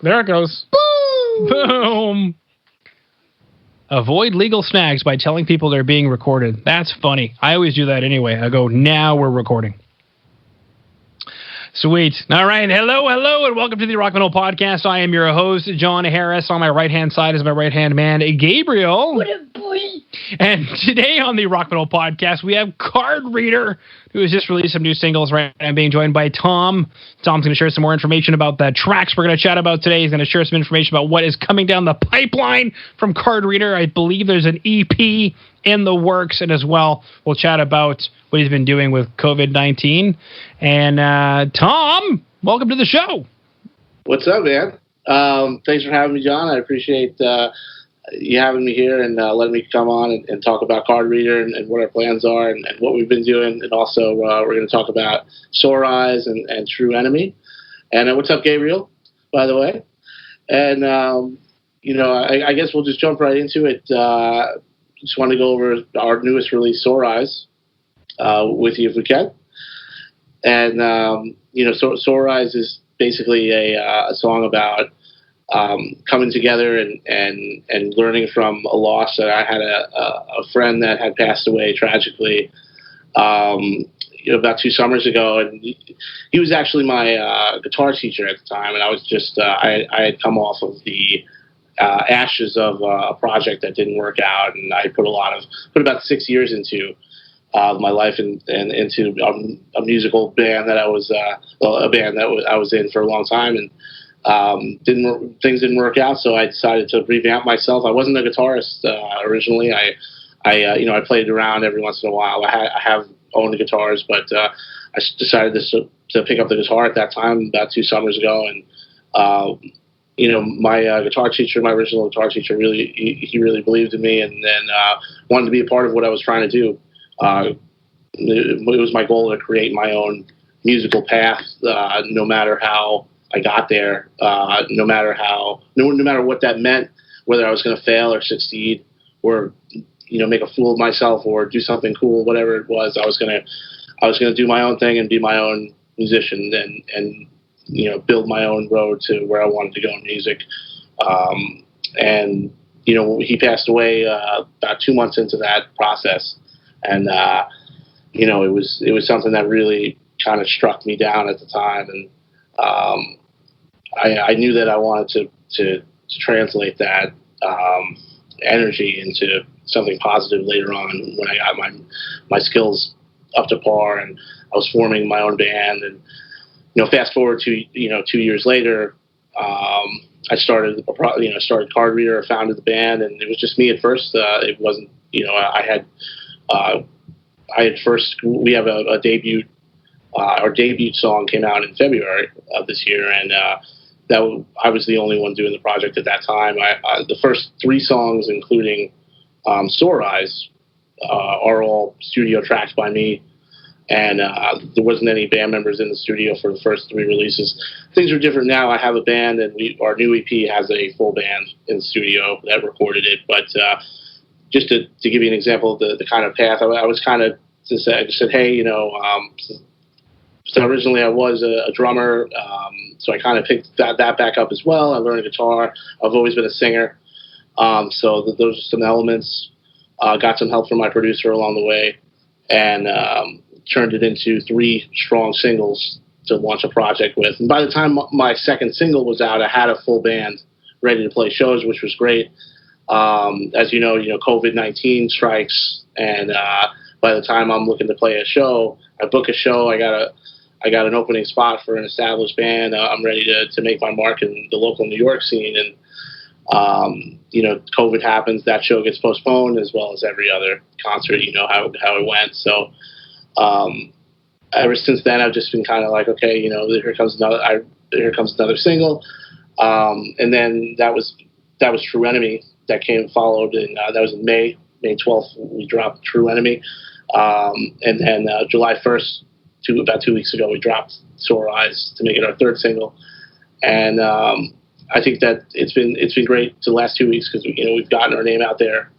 There it goes. Boom! Boom! Avoid legal snags by telling people they're being recorded. That's funny. I always do that anyway. I go, now we're recording. Sweet. All right. Hello, and welcome to the Rock Metal Podcast. I am your host, John Harris. On my right-hand side is my right-hand man, Gabriel. What a boy. And today on the Rock Metal Podcast, we have Card Reader, who has just released some new singles. Right, I'm being joined by Tom. Tom's going to share some more information about the tracks we're going to chat about today. He's going to share some information about what is coming down the pipeline from Card Reader. I believe there's an EP in the works, and as well, we'll chat about what he's been doing with COVID-19. And Tom, welcome to the show. What's up, man? Thanks for having me, John. I appreciate you having me here and letting me come on and talk about Card Reader and what our plans are and what we've been doing. And also, we're going to talk about Sore Eyes and True Enemy. And what's up, Gabriel, by the way? And, I guess we'll just jump right into it. Just want to go over our newest release, Sore Eyes, with you if we can. And, Sore Eyes is basically a song about coming together and learning from a loss. That I had a friend that had passed away tragically about 2 summers ago, and he was actually my guitar teacher at the time, and I was just I had come off of the ashes of a project that didn't work out, and I put about 6 years into my life and into a musical band that I was I was in for a long time, and things didn't work out, so I decided to revamp myself. I wasn't a guitarist originally. I played around every once in a while. I have owned guitars, but I decided to pick up the guitar at that time about 2 summers ago, and my guitar teacher, my original guitar teacher, he really believed in me and wanted to be a part of what I was trying to do. It was my goal to create my own musical path, no matter how I got there, no matter what that meant, whether I was going to fail or succeed or, make a fool of myself or do something cool, whatever it was, I was going to do my own thing and be my own musician and build my own road to where I wanted to go in music. He passed away about 2 months into that process. And, it was something that really kind of struck me down at the time. And I knew that I wanted to translate that energy into something positive later on when I got my skills up to par and I was forming my own band. And, fast forward to, 2 years later, I started Card Reader, founded the band, and it was just me at first. It wasn't, we have a debut. Our debut song came out in February of this year, and I was the only one doing the project at that time. The first 3 songs, including Sore Eyes, are all studio tracks by me, and there wasn't any band members in the studio for the first 3 releases. Things are different now. I have a band, and our new EP has a full band in the studio that recorded it. But just to give you an example of the kind of path, I was kind of I just said, hey, so originally I was a drummer, so I kind of picked that back up as well. I learned guitar. I've always been a singer, so those are some elements. Got some help from my producer along the way, and turned it into 3 strong singles to launch a project with. And by the time my second single was out, I had a full band ready to play shows, which was great. As you know, COVID-19 strikes, and by the time I'm looking to play a show, I book a show, I got an opening spot for an established band. I'm ready to make my mark in the local New York scene, and COVID happens, that show gets postponed, as well as every other concert. How it went. So ever since then, I've just been kind of like, okay, here comes another single, and then that was True Enemy that followed, and that was in May 12th. We dropped True Enemy, and then July 1st, about 2 weeks ago, we dropped Sore Eyes to make it our 3rd single, and I think that it's been great the last 2 weeks because we've gotten our name out there.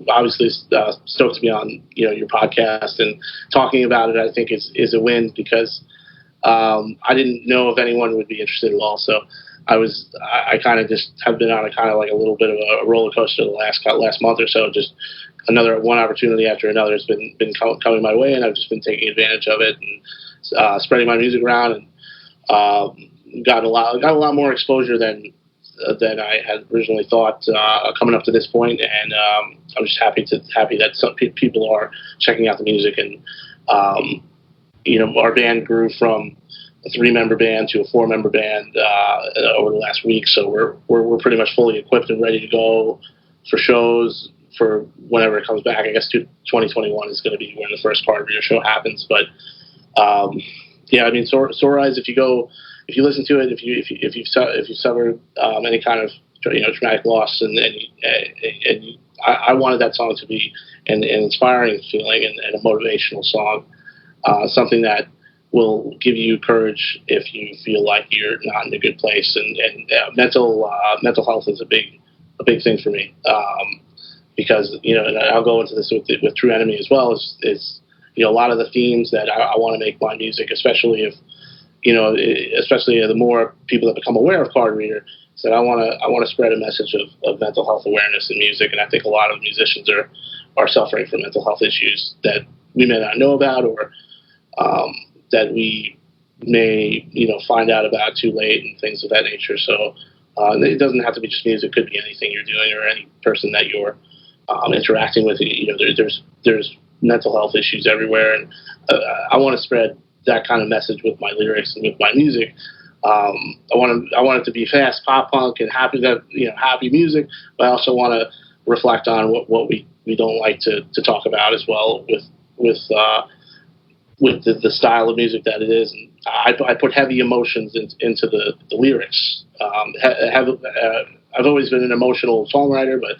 Obviously stoked to be on your podcast and talking about it. I think is a win because I didn't know if anyone would be interested at all. So I kind of just have been on a kind of like a little bit of a roller coaster the last month or so. Just another one opportunity after another has been coming my way, and I've just been taking advantage of it and spreading my music around, and got a lot more exposure than I had originally thought coming up to this point. And I'm just happy that some people are checking out the music. And our band grew from a 3-member band to a 4-member band over the last week, so we're pretty much fully equipped and ready to go for shows for whenever it comes back. I guess 2021 is going to be when the first Card Reader show happens. But I mean, Sore Eyes, if you listen to it, if you've suffered any kind of traumatic loss, and I wanted that song to be an inspiring feeling and a motivational song, something that will give you courage if you feel like you're not in a good place. And mental health is a big thing for me, because and I'll go into this with True Enemy as well. Is a lot of the themes that I want to make my music, especially if especially the more people that become aware of Card Reader, is that I want to spread a message of mental health awareness in music. And I think a lot of musicians are suffering from mental health issues that we may not know about, or that we may find out about too late, and things of that nature. So it doesn't have to be just music; it could be anything you're doing or any person that you're interacting with. There's mental health issues everywhere, and I want to spread that kind of message with my lyrics and with my music. I want it to be fast pop punk and happy music, but I also want to reflect on what we don't like to talk about as well with the style of music that it is. And I put heavy emotions into the lyrics. I've always been an emotional songwriter, but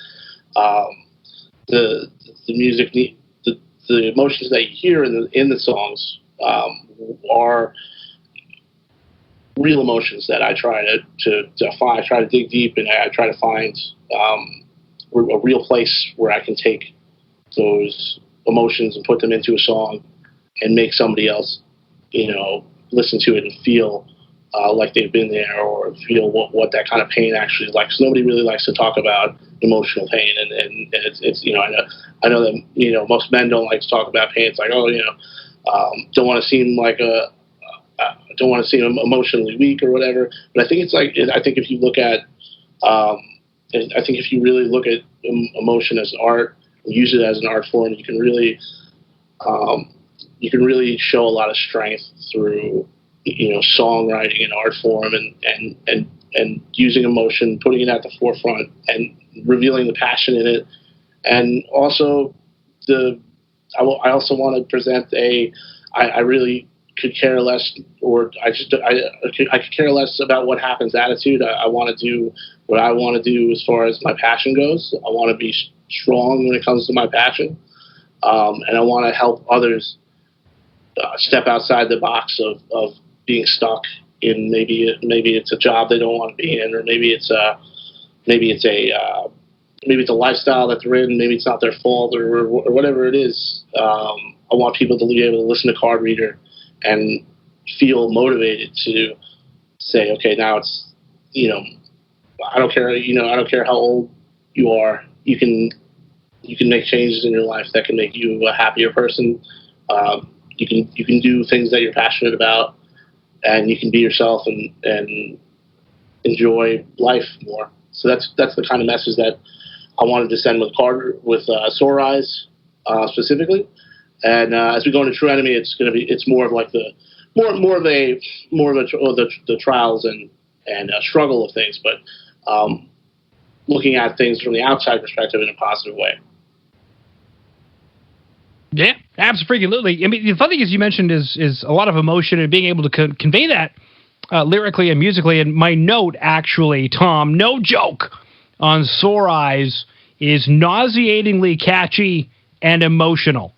the music, the emotions that you hear in the songs are real emotions that I try to find. I try to dig deep, and I try to find a real place where I can take those emotions and put them into a song and make somebody else, listen to it and feel like they've been there, or feel what that kind of pain actually is like. Because nobody really likes to talk about emotional pain, and it's I know that most men don't like to talk about pain. It's like, don't want to seem like don't want to seem emotionally weak or whatever. But I think I think if you look at I think if you really look at emotion as art, and use it as an art form, you can really show a lot of strength through songwriting and art form, and using emotion, putting it at the forefront, and revealing the passion in it. And also I also want to present I really could care less, or I could care less about what happens attitude. I want to do what I want to do as far as my passion goes. I want to be strong when it comes to my passion, and I want to help others step outside the box of being stuck in maybe it's a job they don't want to be in, or maybe it's a lifestyle that they're in. Maybe it's not their fault, or whatever it is. I want people to be able to listen to Card Reader and feel motivated to say, okay, now it's, I don't care how old you are. You can make changes in your life that can make you a happier person. You can do things that you're passionate about, and you can be yourself and enjoy life more. So that's the kind of message that I wanted to send with Sore Eyes specifically. And as we go into True Enemy, it's more of like the trials and trial of things, but looking at things from the outside perspective in a positive way. Yeah, absolutely. I mean, the funny thing is, you mentioned is a lot of emotion and being able to convey that lyrically and musically. And my note, actually, Tom, no joke, on Sore Eyes is nauseatingly catchy and emotional.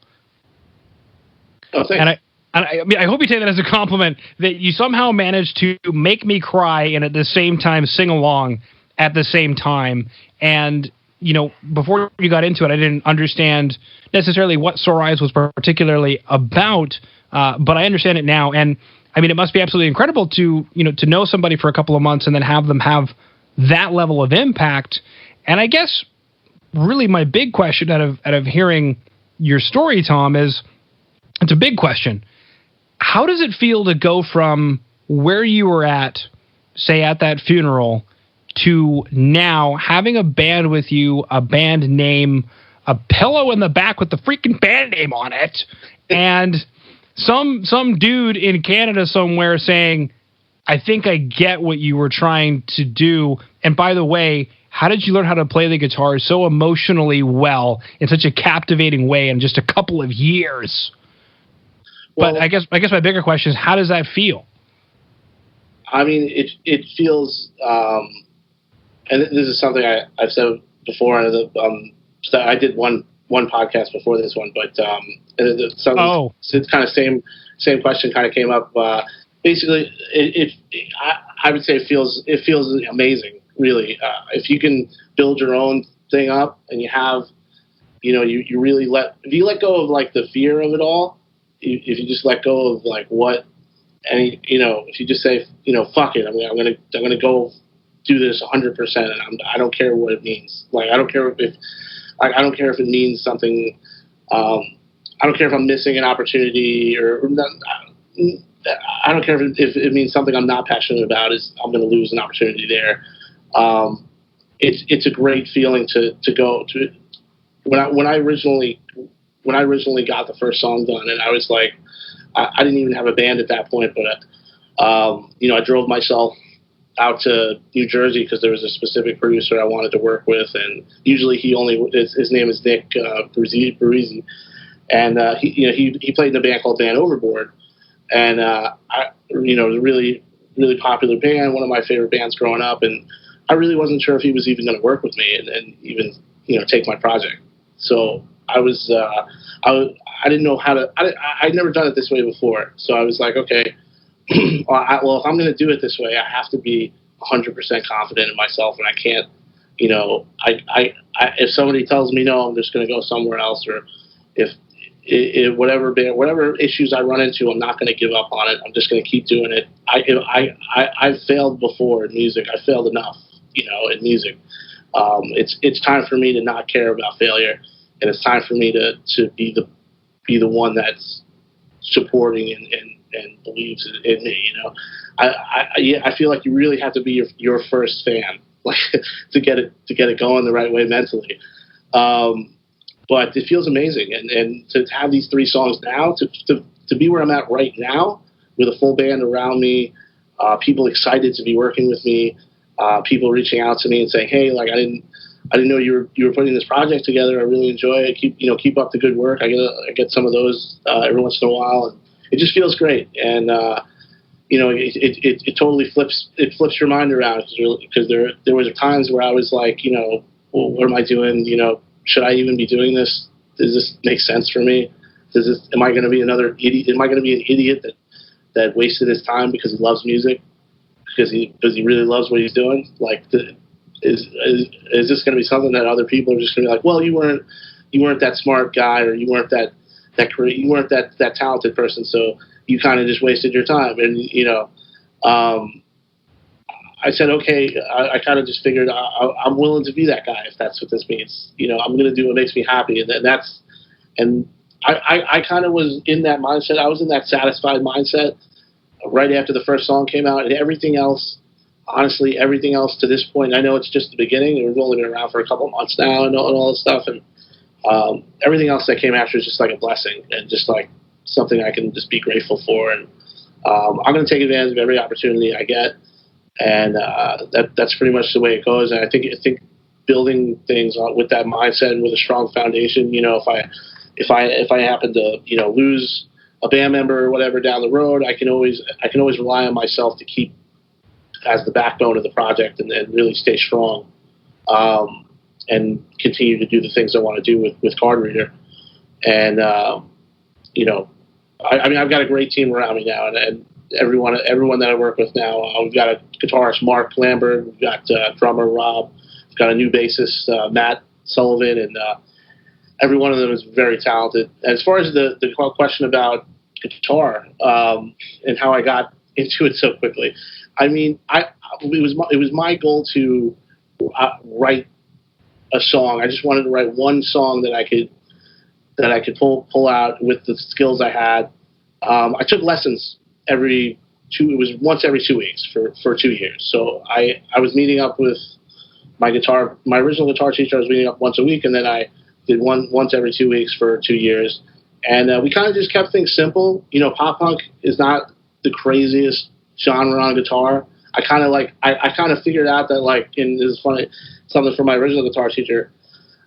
Oh, thanks. And I hope you take that as a compliment, that you somehow managed to make me cry and at the same time sing along at the same time. And, before you got into it, I didn't understand necessarily what Sore Eyes was particularly about, but I understand it now. And I mean, it must be absolutely incredible to know somebody for a couple of months and then have them have that level of impact. And I guess really my big question out of hearing your story, Tom, is it's a big question. How does it feel to go from where you were at, say at that funeral, to now having a band with you, a band name, a pillow in the back with the freaking band name on it, and some dude in Canada somewhere saying, I think I get what you were trying to do. And by the way, how did you learn how to play the guitar so emotionally well in such a captivating way in just a couple of years? Well, but I guess my bigger question is, how does that feel? I mean, it feels, and this is something I've said before. So I did one podcast before this one, but it's kind of same question kind of came up. Basically, I would say it feels amazing. Really, if you can build your own thing up and you have, you really if you let go of like the fear of it all. If you just let go of like what, and if you just say, fuck it, I'm gonna go do this 100%, and I don't care what it means. Like I don't care if it means something. I don't care if I'm missing an opportunity or not, I don't care if it means something I'm not passionate about. I'm going to lose an opportunity there. It's a great feeling to go to. When I originally got the first song done, and I was like, I didn't even have a band at that point, but I drove myself out to New Jersey because there was a specific producer I wanted to work with, and usually his name is Nick Barisi, and he played in a band called Band Overboard, and it was a really, really popular band, one of my favorite bands growing up, and I really wasn't sure if he was even going to work with me and even take my project. So I was I didn't know how to. I'd never done it this way before, so I was like, okay, well, if I'm going to do it this way, I have to be 100% confident in myself, and I can't, if somebody tells me no, I'm just going to go somewhere else, or if whatever issues I run into, I'm not going to give up on it. I'm just going to keep doing it. I've failed before in music. I failed enough, in music. It's time for me to not care about failure, and it's time for me to be the one that's supporting and believes in me. I feel like you really have to be your first fan, like to get it going the right way mentally. But it feels amazing, and to have these 3 songs now, to be where I'm at right now with a full band around me, people excited to be working with me, people reaching out to me and saying, hey, like I didn't know you were putting this project together. I really enjoy it. Keep up the good work. I get some of those every once in a while, and it just feels great. And it totally flips your mind around because there was times where I was like, well, what am I doing? Should I even be doing this? Does this make sense for me? Am I going to be another idiot? Am I going to be an idiot that wasted his time because he loves music? Because he really loves what he's doing? Like, is this going to be something that other people are just going to be like, well, you weren't that smart guy, or you weren't that talented person, so you kind of just wasted your time. And I said, okay, I kind of just figured I'm willing to be that guy if that's what this means. I'm going to do what makes me happy, and I kind of was in that mindset. I was in that satisfied mindset right after the first song came out, and everything else to this point, I know it's just the beginning. We've only been around for a couple of months now and all this stuff, and everything else that came after is just like a blessing and just like something I can just be grateful for. And I'm going to take advantage of every opportunity I get. And that's pretty much the way it goes. And I think building things with that mindset and with a strong foundation, if I happen to lose a band member or whatever down the road, I can always rely on myself to keep as the backbone of the project and really stay strong, and continue to do the things I want to do with Card Reader. And I mean, I've got a great team around me now, and everyone that I work with now. We've got a guitarist, Mark Lambert. We've got drummer Rob. We've got a new bassist, Matt Sullivan, and every one of them is very talented. As far as the question about guitar, and how I got into it so quickly. I mean, it was my goal to write a song. I just wanted to write one song that I could pull out with the skills I had. I took lessons once every 2 weeks for 2 years. So I was meeting up with my original guitar teacher. I was meeting up once a week, and then I did once every 2 weeks for 2 years. And we kind of just kept things simple. You know, pop punk is not the craziest genre on guitar. I kind of figured out that, like, and this is funny, something from my original guitar teacher.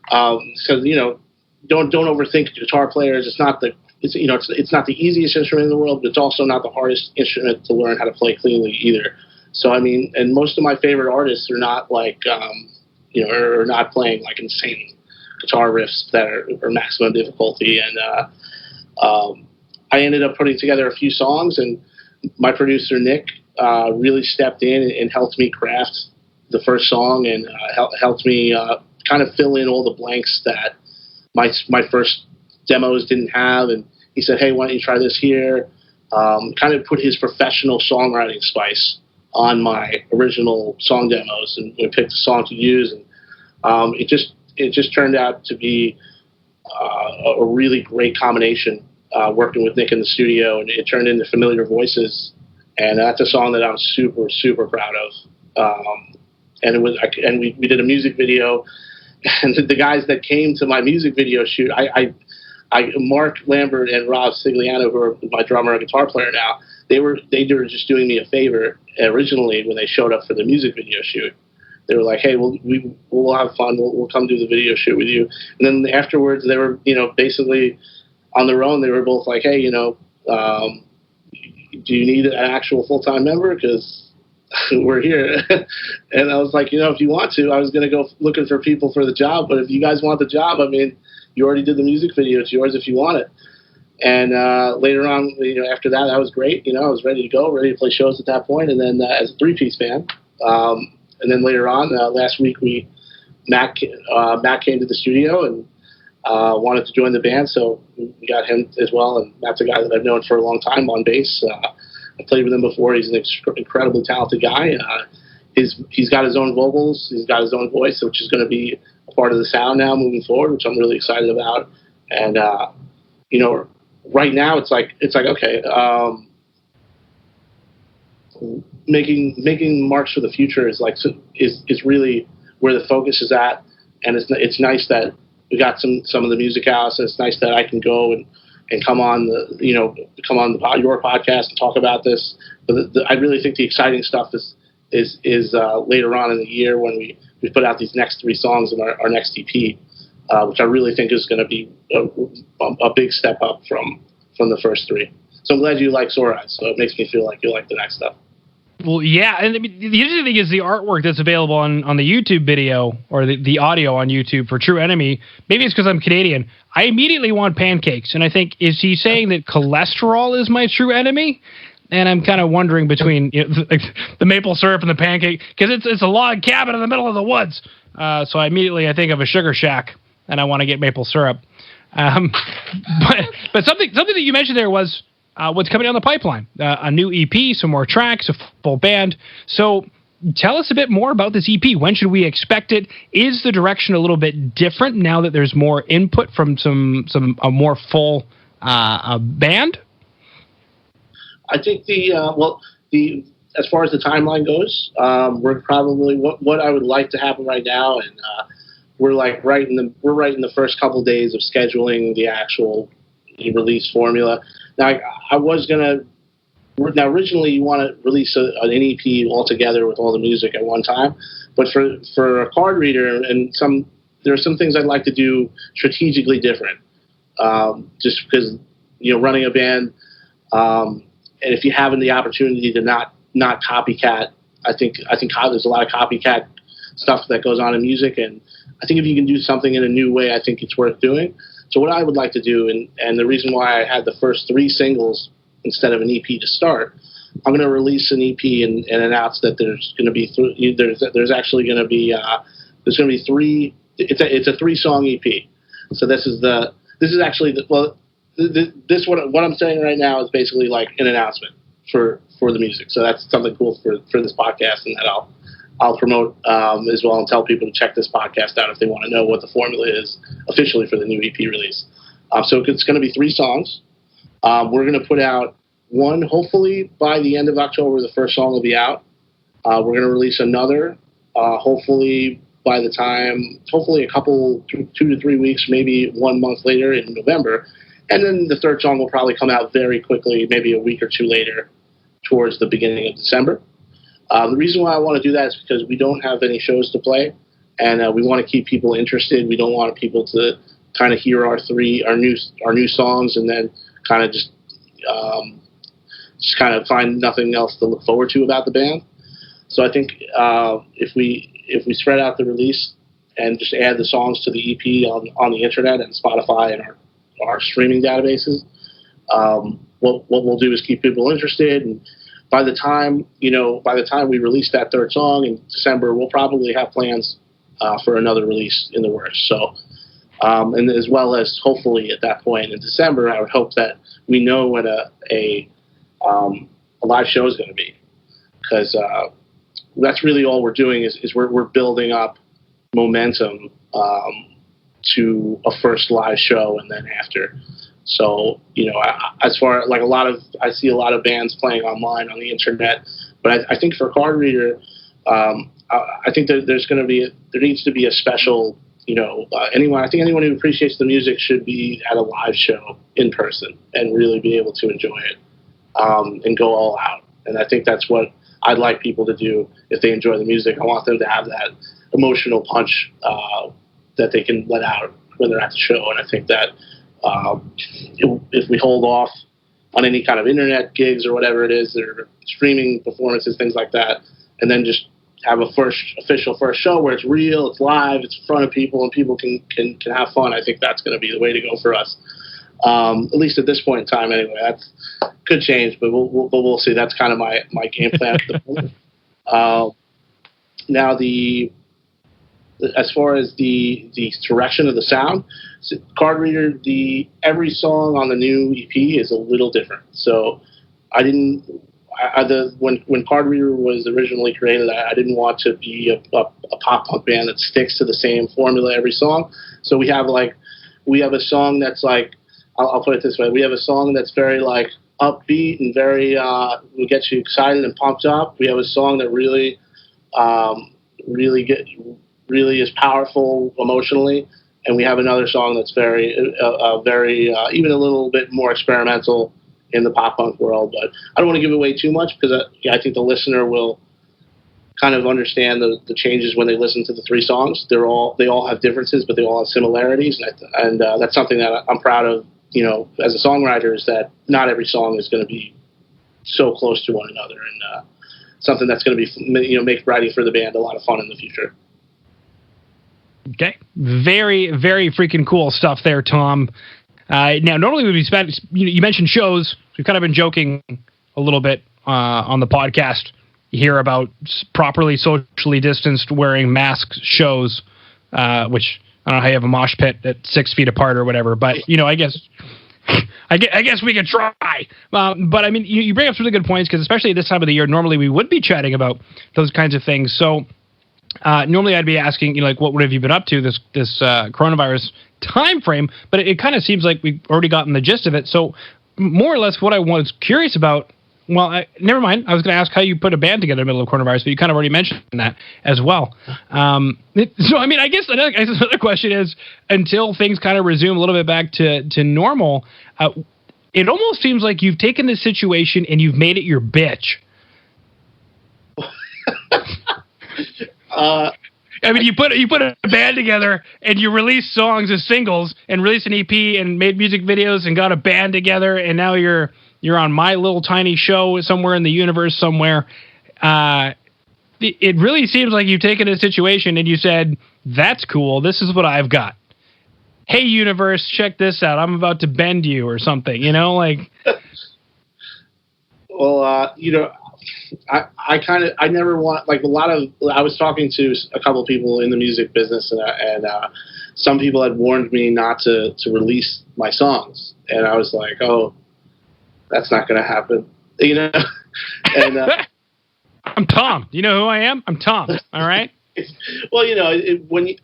So, you know, don't overthink guitar players. It's not the easiest instrument in the world, but it's also not the hardest instrument to learn how to play cleanly either. So, I mean, and most of my favorite artists are not like, are not playing like insane guitar riffs that are maximum difficulty. And I ended up putting together a few songs, and my producer, Nick, really stepped in and helped me craft the first song, and helped me kind of fill in all the blanks that my first demos didn't have. And he said, hey, why don't you try this here? Kind of put his professional songwriting spice on my original song demos, and we picked a song to use. And it just turned out to be a really great combination, working with Nick in the studio, and it turned into Familiar Voices. And that's a song that I'm super, super proud of. And we did a music video, and the guys that came to my music video shoot, Mark Lambert and Rob Sigliano, who are my drummer and guitar player now, they were just doing me a favor originally when they showed up for the music video shoot. They were like, hey, we'll have fun. We'll come do the video shoot with you. And then afterwards, they were, you know, basically on their own. They were both like, hey, you know, do you need an actual full-time member? Because we're here. And I was like, you know, if you want to, I was going to go looking for people for the job. But if you guys want the job, I mean, you already did the music video. It's yours if you want it. And later on, you know, after that, that was great. You know, I was ready to go, ready to play shows at that point. And then as a three-piece band, and then later on, last week, Matt came to the studio and wanted to join the band, so we got him as well. And Matt's a guy that I've known for a long time on bass. I played with him before. He's an incredibly talented guy. He's got his own vocals. He's got his own voice, which is going to be a part of the sound now moving forward, which I'm really excited about. And you know, right now it's like okay. Making marks for the future is really where the focus is at, and it's nice that we got some of the music out. So it's nice that I can go and come on your podcast and talk about this. But I really think the exciting stuff is later on in the year when we put out these next 3 songs in our next EP, which I really think is going to be a big step up from the first 3. So I'm glad you like Sore Eyes. So it makes me feel like you like the next stuff. Well, yeah, and I mean, the interesting thing is the artwork that's available on the YouTube video, or the audio on YouTube for True Enemy. Maybe it's because I'm Canadian. I immediately want pancakes, and I think, is he saying that cholesterol is my true enemy? And I'm kind of wondering between the maple syrup and the pancake, because it's a log cabin in the middle of the woods. So I think of a sugar shack, and I want to get maple syrup. But something that you mentioned there was what's coming down the pipeline, a new EP, some more tracks, a full band. So tell us a bit more about this EP. When should we expect it? Is the direction a little bit different now that there's more input from a more full band? I think as far as the timeline goes, we're probably what I would like to happen right now, and we're right in the first couple of days of scheduling the actual release formula. Now, originally you want to release an EP altogether with all the music at one time, but for a card reader and there are some things I'd like to do strategically different, just because, you know, running a band, and if you have the opportunity to not copycat, I think there's a lot of copycat stuff that goes on in music, and I think if you can do something in a new way, I think it's worth doing. So what I would like to do, and the reason why I had the first 3 singles instead of an EP to start, I'm going to release an EP and announce that there's going to be there's actually going to be 3. It's a 3-song EP. So this is this what I'm saying right now is basically like an announcement for the music. So that's something cool for this podcast, and that I'll promote as well and tell people to check this podcast out if they want to know what the formula is officially for the new EP release. So it's going to be 3 songs. We're going to put out one, hopefully by the end of October, the first song will be out. We're going to release another, hopefully a couple, 2 to 3 weeks, maybe 1 month later in November. And then the third song will probably come out very quickly, maybe a week or 2 later, towards the beginning of December. The reason why I want to do that is because we don't have any shows to play, and we want to keep people interested. We don't want people to kind of hear our new songs and then kind of just kind of find nothing else to look forward to about the band. So I think if we spread out the release and just add the songs to the EP on the internet and Spotify and our streaming databases, what we'll do is keep people interested. And by the time we release that third song in December, we'll probably have plans for another release in the works. So, and as well as hopefully at that point in December, I would hope that we know when a live show is going to be, because that's really all we're doing is we're building up momentum to a first live show and then after. So, as far like I see a lot of bands playing online on the internet, but I think for Card Reader, I think that there needs to be a special, anyone who appreciates the music should be at a live show in person and really be able to enjoy it, and go all out. And I think that's what I'd like people to do if they enjoy the music. I want them to have that emotional punch that they can let out when they're at the show. And I think that if we hold off on any kind of internet gigs or whatever it is, or streaming performances, things like that, and then just have a official first show where it's real, it's live, it's in front of people, and people can have fun, I think that's going to be the way to go for us. At least at this point in time, anyway. That could change, but we'll see. That's kind of my game plan at the moment. Now, as far as the direction of the sound, Card Reader, every song on the new EP is a little different. So when Card Reader was originally created, I didn't want to be a pop punk band that sticks to the same formula every song. So we have a song that's like, I'll put it this way, we have a song that's very like upbeat and very will get you excited and pumped up. We have a song that really is powerful emotionally, and we have another song that's very even a little bit more experimental in the pop punk world. But I don't want to give away too much, because I think the listener will kind of understand the changes when they listen to the 3 songs. They all have differences, but they all have similarities, and that's something that I'm proud of. As a songwriter, is that not every song is going to be so close to one another, and something that's going to be make writing for the band a lot of fun in the future. Okay, very, very freaking cool stuff there, Tom. Now, normally we'd be spent. You mentioned shows. We've kind of been joking a little bit on the podcast here about properly socially distanced wearing masks shows, which I don't know how you have a mosh pit at 6 feet apart or whatever, but I guess we could try. But I mean, you bring up some really good points, because especially at this time of the year, normally we would be chatting about those kinds of things. So normally I'd be asking, what have you been up to this coronavirus time frame? But it kind of seems like we've already gotten the gist of it. So more or less, what I was curious about. Well, never mind. I was going to ask how you put a band together in the middle of coronavirus, but you kind of already mentioned that as well. So, I mean, I guess another question is, until things kind of resume a little bit back to normal, it almost seems like you've taken this situation and you've made it your bitch. I mean, you put a band together and you release songs as singles and release an EP and made music videos and got a band together, and now you're on my little tiny show somewhere in the universe somewhere. It really seems like you've taken a situation and you said, that's cool, this is what I've got. Hey, universe, check this out. I'm about to bend you or something, like... Well, I never want, like, I was talking to a couple of people in the music business, and some people had warned me not to release my songs, and I was like, oh, that's not going to happen, you know. And I'm Tom. You know who I am? I'm Tom. All right. Well, you know,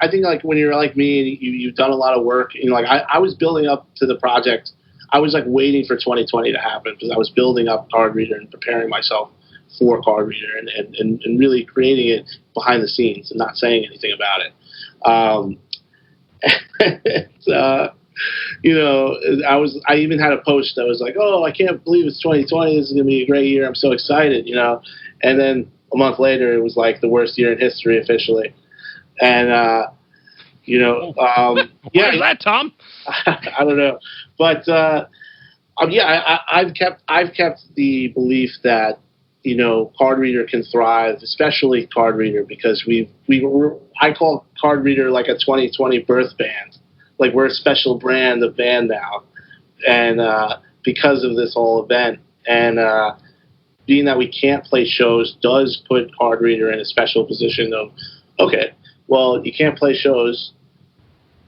I think like when you're like me and you've done a lot of work, you know, like I was building up to the project. I was like waiting for 2020 to happen because I was building up Card Reader and preparing myself for Card Reader and really creating it behind the scenes and not saying anything about it. You know, I even had a post that was like, oh, I can't believe it's 2020. This is going to be a great year. I'm so excited, you know. And then a month later, it was like the worst year in history officially. And, you know, yeah. Is that, Tom? I don't know. But, yeah, I've kept the belief that, you know, Card Reader can thrive, especially Card Reader, because I call Card Reader like a 2020 birth band. Like, we're a special brand of band now, and because of this whole event, and being that we can't play shows does put Card Reader in a special position of, okay, well, you can't play shows.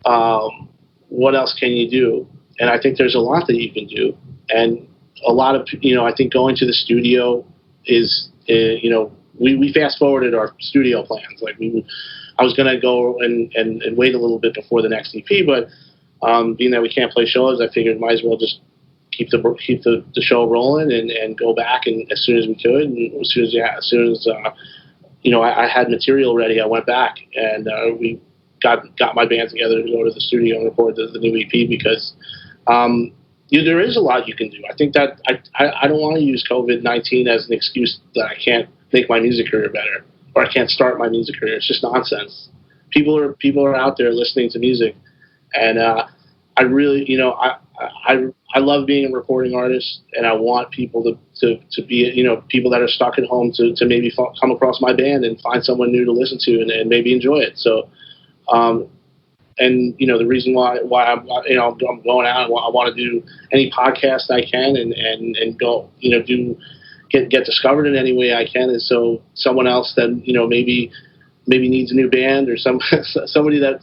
What else can you do? And I think there's a lot that you can do, and a lot of, you know, I think going to the studio is, you know, we fast forwarded our studio plans. Like I was going to go and wait a little bit before the next EP, but being that we can't play shows, I figured might as well just keep the show rolling and go back and as soon as we could, and as soon as you know, I had material ready, I went back and we got my band together to go to the studio and record the new EP because you know, there is a lot you can do. I think that I don't want to use COVID-19 as an excuse that I can't make my music career better or I can't start my music career. It's just nonsense. People are out there listening to music, and I really, you know, I love being a recording artist, and I want people to be, you know, people that are stuck at home to maybe come across my band and find someone new to listen to and maybe enjoy it. So, and you know, the reason why I'm, you know, I'm going out and I want to do any podcast I can and go, you know, get discovered in any way I can is so someone else that, you know, maybe needs a new band or somebody that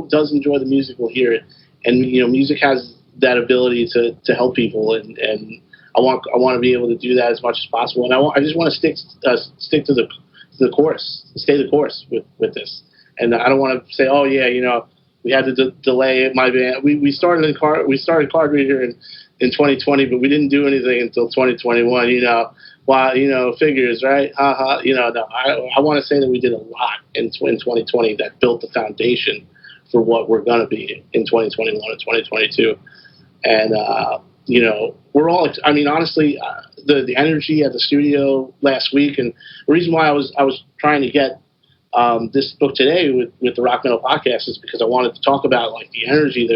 does enjoy the music will hear it. And, you know, music has that ability to help people, and I want to be able to do that as much as possible. And I just want to stick to the course, stay the course with this. And I don't want to say, oh yeah, you know, we had to delay my band. We started Card Reader in 2020, but we didn't do anything until 2021. You know, well, you know, figures, right? You know, no, I want to say that we did a lot in 2020 that built the foundation for what we're going to be in 2021 and 2022. And, you know, we're all, I mean, honestly, the energy at the studio last week, and the reason why I was trying to get this book today with the Rock Metal Podcast is because I wanted to talk about like the energy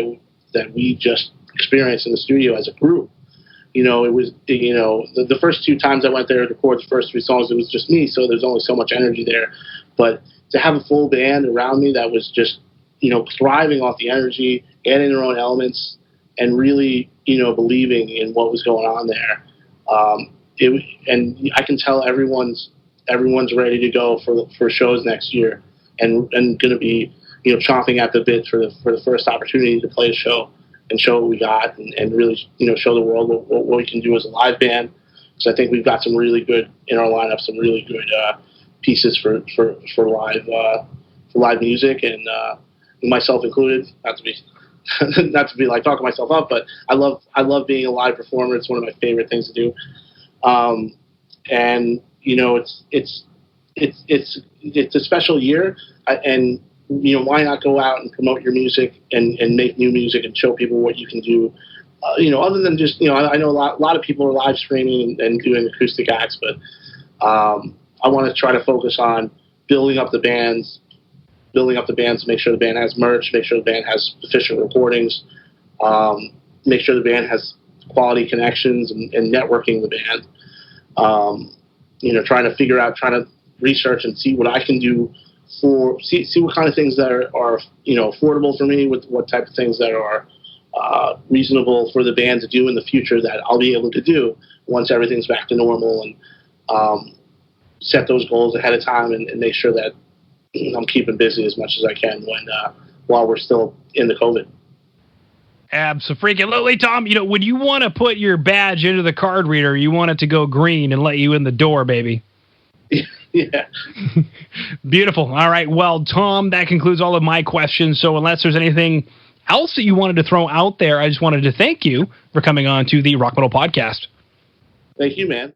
that we just experienced in the studio as a group. You know, it was, you know, the first 2 times I went there to record the first 3 songs, it was just me, so there's only so much energy there. But to have a full band around me that was just, you know, thriving off the energy, adding their own elements, and really, you know, believing in what was going on there. And I can tell everyone's ready to go for shows next year, and going to be, you know, chomping at the bit for the first opportunity to play a show and show what we got, and really, you know, show the world what we can do as a live band. So I think we've got some really good in our lineup, some really good pieces for live music, and myself included. Not to be like talking myself up, but I love being a live performer. It's one of my favorite things to do. And you know, it's a special year, and you know, why not go out and promote your music and make new music and show people what you can do? You know, other than just, you know, I know a lot of people are live streaming and doing acoustic acts, but I want to try to focus on building up the bands to make sure the band has merch, make sure the band has efficient recordings, make sure the band has quality connections and networking the band. You know, trying to research and see what I can do see what kind of things that are you know, affordable for me, with what type of things that are reasonable for the band to do in the future that I'll be able to do once everything's back to normal. set those goals ahead of time and make sure that I'm keeping busy as much as I can while we're still in the COVID. Absolutely, Tom. You know, when you want to put your badge into the card reader, you want it to go green and let you in the door, baby. Yeah. Beautiful. All right. Well, Tom, that concludes all of my questions. So unless there's anything else that you wanted to throw out there, I just wanted to thank you for coming on to the Rock Metal Podcast. Thank you, man.